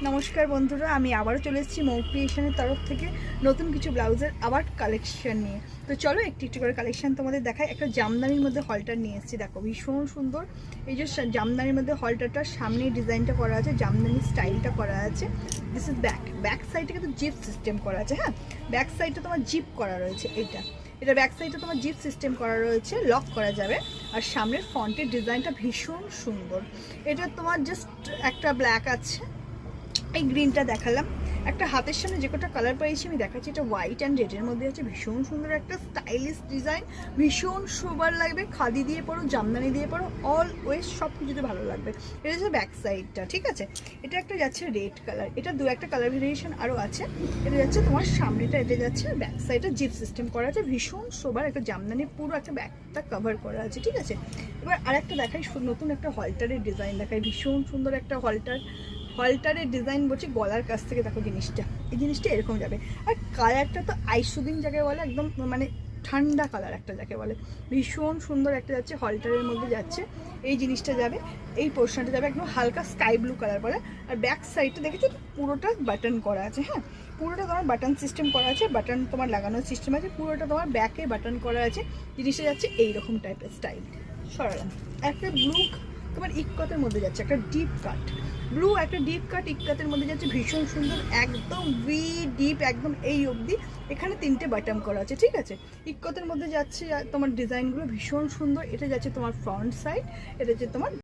নমস্কার বন্ধুরা, আমি আবারও চলে এসেছি মৌ ক্রিয়েশনের তরফ থেকে নতুন কিছু ব্লাউজের আবার কালেকশন নিয়ে। তো চলো একটু একটু করে কালেকশন তোমাদের দেখাই। একটা জামদানির মধ্যে হলটার নিয়ে এসেছি, দেখো ভীষণ সুন্দর। এই যে জামদানির মধ্যে হলটারটার সামনে ডিজাইনটা করা আছে, জামদানি স্টাইলটা করা আছে। দিস ইজ ব্যাক সাইডে কিন্তু জিপ সিস্টেম করা আছে। হ্যাঁ, ব্যাক সাইডে তোমার জিপ করা রয়েছে। এটা ব্যাক সাইডে তোমার জিপ সিস্টেম করা রয়েছে, লক করা যাবে। আর সামনের ফন্টের ডিজাইনটা ভীষণ সুন্দর। এটা তোমার জাস্ট একটা ব্ল্যাক আছে, এই গ্রিনটা দেখালাম। একটা হাতের সামনে যে কটা কালার পেয়েছি আমি দেখাচ্ছি। এটা হোয়াইট অ্যান্ড রেডের মধ্যে আছে, ভীষণ সুন্দর একটা স্টাইলিশ ডিজাইন, ভীষণ সোবার লাগবে। খাদি দিয়ে পরো, জামদানি দিয়ে পরো, অলওয়েজ সব কিছুতে ভালো লাগবে। এটা হচ্ছে ব্যাক সাইডটা, ঠিক আছে। এটা একটা যাচ্ছে রেড কালার, এটা দু একটা কালার ভেরিয়েশন আরও আছে। এটা যাচ্ছে তোমার সামনেটা, এটা যাচ্ছে ব্যাক সাইডে জিপ সিস্টেম করা আছে, ভীষণ সোবার একটা জামদানি, পুরো একটা ব্যাকটা কভার করা আছে, ঠিক আছে। এবার আরেকটা দেখাই, নতুন একটা হলটারের ডিজাইন দেখাই, ভীষণ সুন্দর একটা হলটারের ডিজাইন বলছি। গলার কাছ থেকে দেখো জিনিসটা, এই জিনিসটা এরকম যাবে। আর কালারটা তো আইসুদিন যাকে বলে, একদম মানে ঠান্ডা কালার একটা যাকে বলে, ভীষণ সুন্দর একটা যাচ্ছে। হলটারের মধ্যে যাচ্ছে এই জিনিসটা যাবে, এই পোর্শনটা যাবে একদম হালকা স্কাই ব্লু কালার বলে। আর ব্যাক সাইডটা দেখেছো পুরোটা বাটন করা আছে। হ্যাঁ, পুরোটা তোমার বাটন সিস্টেম করা আছে, বাটন তোমার লাগানোর সিস্টেম আছে, পুরোটা তোমার ব্যাকে বাটন করা আছে। জিনিসটা যাচ্ছে এইরকম টাইপের স্টাইল। সরালাম একটা ব্লু তোমার ইক্কতের মধ্যে যাচ্ছে, একটা ডিপ কাট ব্লু, একটা ডিপ কাট ইক্কাতের মধ্যে যাচ্ছে, ভীষণ সুন্দর, একদম ভি ডিপ, একদম এই অবধি। এখানে তিনটে বাটন করা আছে, ঠিক আছে। ইক্কতের মধ্যে যাচ্ছে তোমার ডিজাইনগুলো ভীষণ সুন্দর। এটা যাচ্ছে তোমার ফ্রন্ট সাইড, এটা যাচ্ছে তোমার